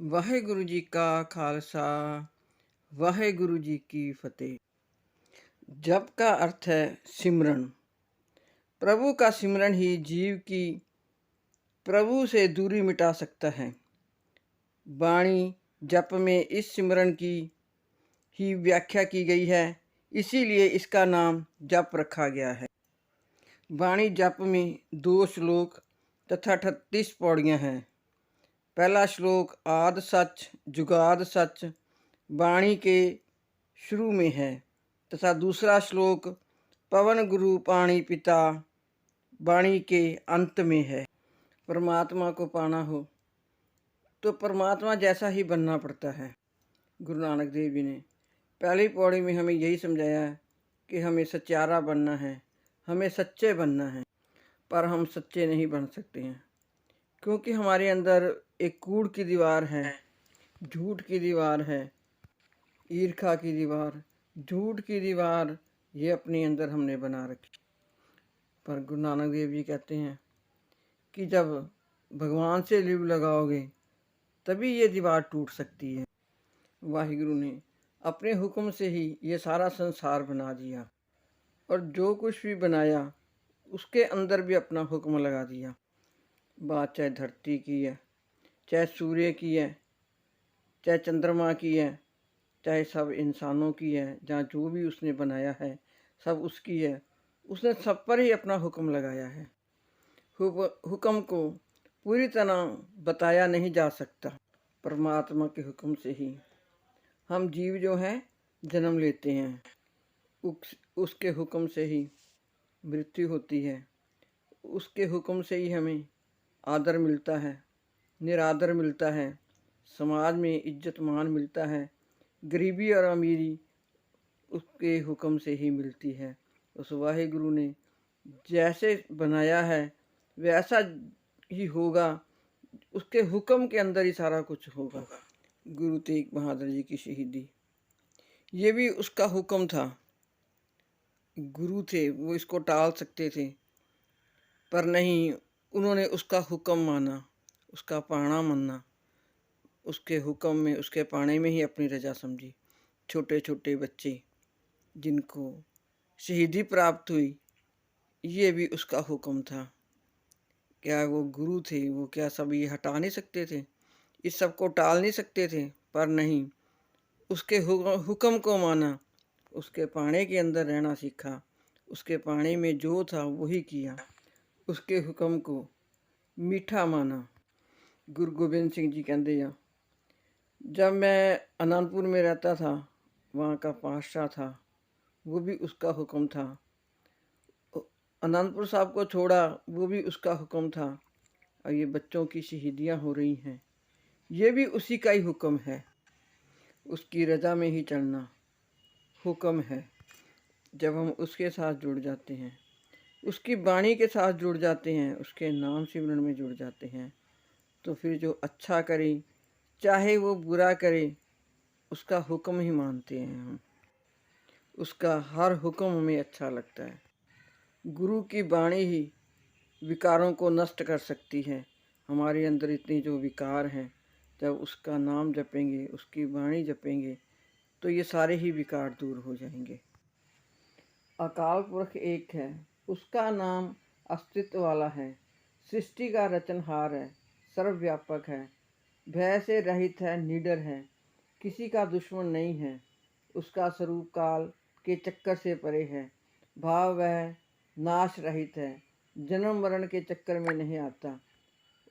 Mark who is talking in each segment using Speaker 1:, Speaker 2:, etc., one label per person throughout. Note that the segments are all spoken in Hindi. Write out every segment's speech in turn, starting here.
Speaker 1: वाहेगुरु जी का खालसा वाहेगुरु जी की फतेह। जप का अर्थ है सिमरन। प्रभु का सिमरन ही जीव की प्रभु से दूरी मिटा सकता है। वाणी जप में इस सिमरन की ही व्याख्या की गई है, इसीलिए इसका नाम जप रखा गया है। वाणी जप में 2 श्लोक तथा 38 पौड़ियाँ हैं। पहला श्लोक आद सच जुगाद सच वाणी के शुरू में है तथा दूसरा श्लोक पवन गुरु पाणी पिता वाणी के अंत में है। परमात्मा को पाना हो तो परमात्मा जैसा ही बनना पड़ता है। गुरु नानक देव जी ने पहली पौड़ी में हमें यही समझाया है कि हमें सच्चारा बनना है, हमें सच्चे बनना है। पर हम सच्चे नहीं बन सकते हैं क्योंकि हमारे अंदर एक कूड़ की दीवार है, झूठ की दीवार है, ईर्खा की दीवार, झूठ की दीवार, ये अपने अंदर हमने बना रखी। पर गुरु नानक देव जी कहते हैं कि जब भगवान से लिव लगाओगे तभी ये दीवार टूट सकती है। वाहिगुरु ने अपने हुक्म से ही ये सारा संसार बना दिया और जो कुछ भी बनाया उसके अंदर भी अपना हुक्म लगा दिया। बात चाहे धरती की है, चाहे सूर्य की है, चाहे चंद्रमा की है, चाहे सब इंसानों की है, जहाँ जो भी उसने बनाया है सब उसकी है। उसने सब पर ही अपना हुक्म लगाया है। हुक्म को पूरी तरह बताया नहीं जा सकता। परमात्मा के हुक्म से ही हम जीव जो हैं जन्म लेते हैं, उसके हुक्म से ही मृत्यु होती है, उसके हुक्म से ही हमें आदर मिलता है, निरादर मिलता है, समाज में इज्जत मान मिलता है, गरीबी और अमीरी उसके हुक्म से ही मिलती है। उस वाहिगुरु ने जैसे बनाया है वैसा ही होगा, उसके हुक्म के अंदर ही सारा कुछ होगा। गुरु तेग बहादुर जी की शहीदी ये भी उसका हुक्म था। गुरु थे, वो इसको टाल सकते थे पर नहीं, उन्होंने उसका हुक्म माना, उसका पाना माना, उसके हुक्म में, उसके पाने में ही अपनी रजा समझी। छोटे छोटे बच्चे जिनको शहीदी प्राप्त हुई, ये भी उसका हुक्म था। क्या वो गुरु थे, वो क्या सब ये हटा नहीं सकते थे, इस सब को टाल नहीं सकते थे? पर नहीं, उसके हुक्म को माना, उसके पाने के अंदर रहना सीखा, उसके पाने में जो था वही किया, उसके हुक्म को मीठा माना। गुरु गोबिंद सिंह जी कहते हैं, जब मैं आनंदपुर में रहता था, वहाँ का पातशाह था, वो भी उसका हुक्म था। आनंदपुर साहब को छोड़ा, वो भी उसका हुक्म था। और ये बच्चों की शहीदियाँ हो रही हैं, ये भी उसी का ही हुक्म है। उसकी रजा में ही चलना हुक्म है। जब हम उसके साथ जुड़ जाते हैं, उसकी वाणी के साथ जुड़ जाते हैं, उसके नाम सिमरन में जुड़ जाते हैं, तो फिर जो अच्छा करे चाहे वो बुरा करे, उसका हुक्म ही मानते हैं हम। उसका हर हुक्म हमें अच्छा लगता है। गुरु की वाणी ही विकारों को नष्ट कर सकती है। हमारे अंदर इतने जो विकार हैं, जब उसका नाम जपेंगे, उसकी वाणी जपेंगे, तो ये सारे ही विकार दूर हो जाएंगे। अकाल पुरख एक है, उसका नाम अस्तित्व वाला है, सृष्टि का रचनहार है, सर्वव्यापक है, भय से रहित है, निडर है, किसी का दुश्मन नहीं है। उसका स्वरूप काल के चक्कर से परे है, भाव वह नाश रहित है, जन्म मरण के चक्कर में नहीं आता।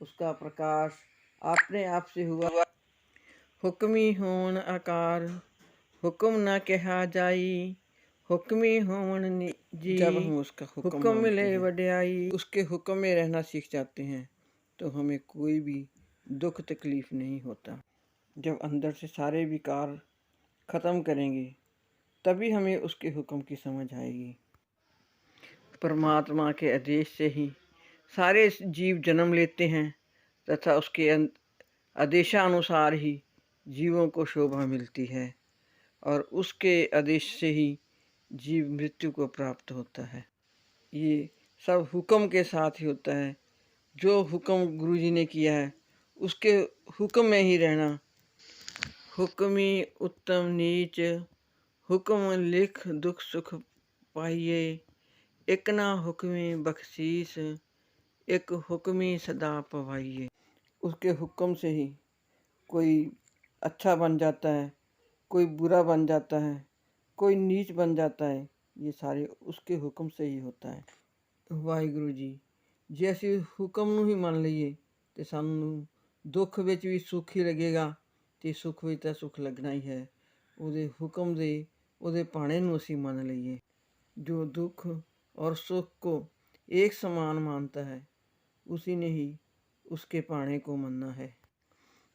Speaker 1: उसका प्रकाश अपने आप से हुआ, हुक्मी होन आकार, हुक्म न कहा जाई, हुक्मी होन जी। जब हम उसका हुक्म मिले वड्याई, उसके हुक्म में रहना सीख जाते हैं, तो हमें कोई भी दुख तकलीफ नहीं होता। जब अंदर से सारे विकार ख़त्म करेंगे, तभी हमें उसके हुक्म की समझ आएगी। परमात्मा के आदेश से ही सारे जीव जन्म लेते हैं तथा उसके आदेशानुसार ही जीवों को शोभा मिलती है और उसके आदेश से ही जीव मृत्यु को प्राप्त होता है। ये सब हुक्म के साथ ही होता है। जो हुक्म गुरु जी ने किया है उसके हुक्म में ही रहना। हुक्मी उत्तम नीच, हुक्म लिख दुख सुख पाइए। एक ना हुक्मी बख्शीस, एक हुक्मी सदा पवाइए। उसके हुक्म से ही कोई अच्छा बन जाता है, कोई बुरा बन जाता है, कोई नीच बन जाता है। ये सारे उसके हुक्म से ही होता है। वाहिगुरु जी जे ਅਸੀਂ ਹੁਕਮ ਨੂੰ ਹੀ ਮੰਨ ਲਈਏ ਤੇ ਸਾਨੂੰ ਦੁੱਖ ਵਿੱਚ ਵੀ ਸੁੱਖ ਹੀ ਲੱਗੇਗਾ ਤੇ ਸੁੱਖ ਵਿੱਚ ਤਾਂ ਸੁੱਖ ਲੱਗਣਾ ਹੀ ਹੈ। ਉਹਦੇ ਹੁਕਮ ਦੇ ਉਹਦੇ ਭਾਣੇ ਨੂੰ ਅਸੀਂ ਮੰਨ ਲਈਏ। जो दुख और सुख को एक समान मानता है उसी ने ही उसके पाने को मानना है।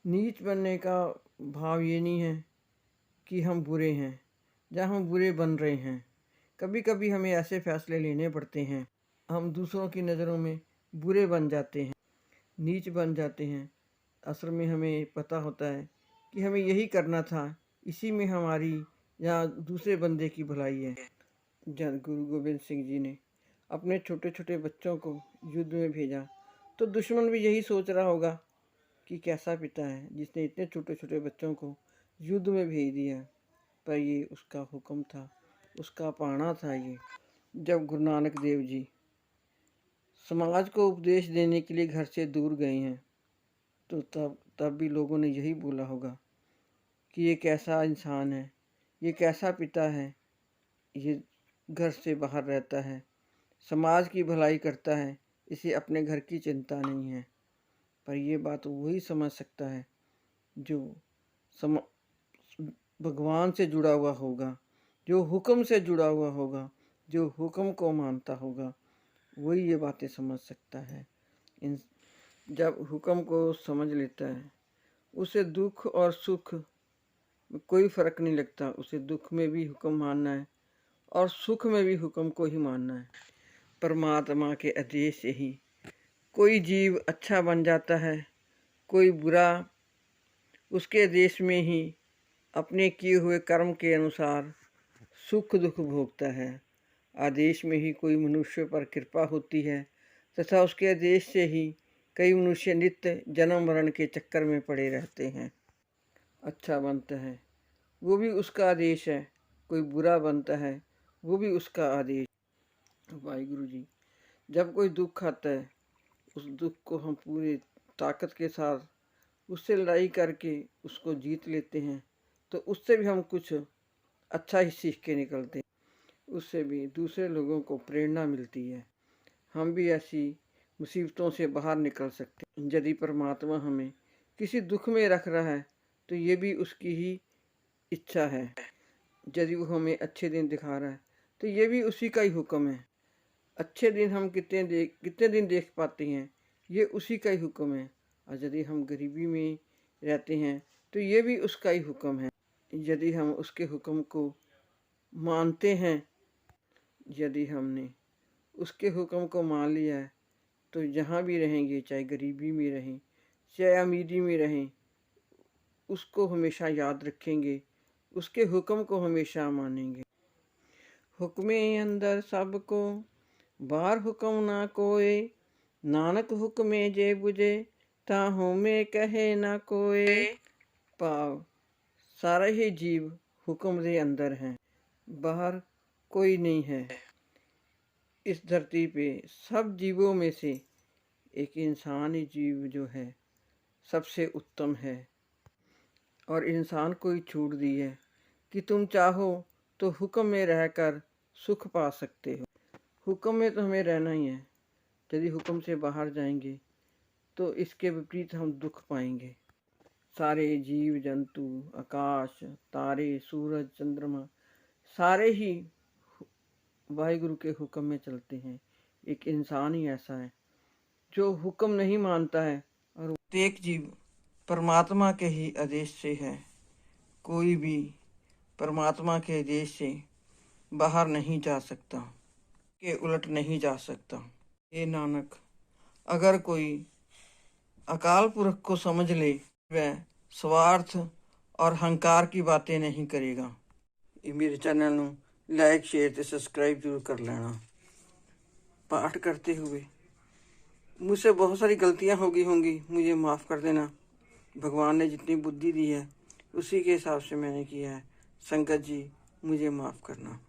Speaker 1: नीच बनने का भाव ये नहीं है कि हम बुरे हैं या हम बुरे बन रहे हैं। कभी कभी हमें ऐसे फैसले लेने पड़ते हैं, हम दूसरों की नज़रों में बुरे बन जाते हैं, नीच बन जाते हैं। असल में हमें पता होता है कि हमें यही करना था, इसी में हमारी या दूसरे बंदे की भलाई है। जब गुरु गोबिंद सिंह जी ने अपने छोटे छोटे बच्चों को युद्ध में भेजा तो दुश्मन भी यही सोच रहा होगा कि कैसा पिता है जिसने इतने छोटे छोटे बच्चों को युद्ध में भेज दिया। पर ये उसका हुक्म था, उसका पाना था। ये जब गुरु नानक देव जी समाज को उपदेश देने के लिए घर से दूर गए हैं तो तब भी लोगों ने यही बोला होगा कि ये कैसा इंसान है, ये कैसा पिता है, ये घर से बाहर रहता है, समाज की भलाई करता है, इसे अपने घर की चिंता नहीं है। पर ये बात वही समझ सकता है जो भगवान से जुड़ा हुआ होगा, जो हुक्म से जुड़ा हुआ होगा, जो हुक्म को मानता होगा, वही ये बातें समझ सकता है। जब हुक्म को समझ लेता है उसे दुख और सुख में कोई फ़र्क नहीं लगता। उसे दुख में भी हुक्म मानना है और सुख में भी हुक्म को ही मानना है। परमात्मा के आदेश से ही कोई जीव अच्छा बन जाता है, कोई बुरा। उसके आदेश में ही अपने किए हुए कर्म के अनुसार सुख दुख भोगता है। आदेश में ही कोई मनुष्य पर कृपा होती है तथा उसके आदेश से ही कई मनुष्य नित्य जन्म मरण के चक्कर में पड़े रहते हैं। अच्छा बनता है वो भी उसका आदेश है, कोई बुरा बनता है वो भी उसका आदेश। वाहिगुरु जी जब कोई दुख आता है उस दुख को हम पूरी ताकत के साथ उससे लड़ाई करके उसको जीत लेते हैं तो उससे भी हम कुछ अच्छा ही सीख के निकलते हैं। उससे भी दूसरे लोगों को प्रेरणा मिलती है, हम भी ऐसी मुसीबतों से बाहर निकल सकते हैं। यदि परमात्मा हमें किसी दुख में रख रहा है तो ये भी उसकी ही इच्छा है। यदि वो हमें अच्छे दिन दिखा रहा है तो ये भी उसी का ही हुक्म है। अच्छे दिन हम कितने दिन देख पाते हैं, ये उसी का ही हुक्म है। और यदि हम गरीबी में रहते हैं तो ये भी उसका ही हुक्म है। यदि हम उसके हुक्म को मानते हैं, यदि हमने उसके हुक्म को मान लिया है तो जहाँ भी रहेंगे, चाहे गरीबी में रहें चाहे अमीरी में रहें, उसको हमेशा याद रखेंगे, उसके हुक्म को हमेशा मानेंगे। हुक्मे अंदर सबको बाहर हुक्म ना कोई, नानक हुक्मे जे बुझे ताहू में कहे ना कोई। भाव सारे ही जीव हुक्म के अंदर हैं, बाहर कोई नहीं है। इस धरती पे सब जीवों में से एक इंसानी जीव जो है सबसे उत्तम है। और इंसान को ही छूट दी है कि तुम चाहो तो हुक्म में रहकर सुख पा सकते हो। हुक्म में तो हमें रहना ही है। यदि हुक्म से बाहर जाएंगे तो इसके विपरीत हम दुख पाएंगे। सारे जीव जंतु, आकाश, तारे, सूरज, चंद्रमा सारे ही वाहिगुरु के हुक्म में चलते हैं। एक इंसान ही ऐसा है जो हुक्म नहीं मानता है और प्रत्येक जीव परमात्मा के ही आदेश से है। कोई भी परमात्मा के आदेश से बाहर नहीं जा सकता, के उलट नहीं जा सकता। हे नानक, अगर कोई अकाल पुरख को समझ ले वह स्वार्थ और हंकार की बातें नहीं करेगा। मेरे चैनल ਨੂੰ लाइक शेयर ਤੇ सब्सक्राइब जरूर कर लेना। पाठ करते हुए मुझसे बहुत सारी गलतियां हो गई होंगी, मुझे माफ़ कर देना। भगवान ने जितनी बुद्धि दी है उसी के हिसाब से मैंने किया है। संगत जी मुझे माफ़ करना।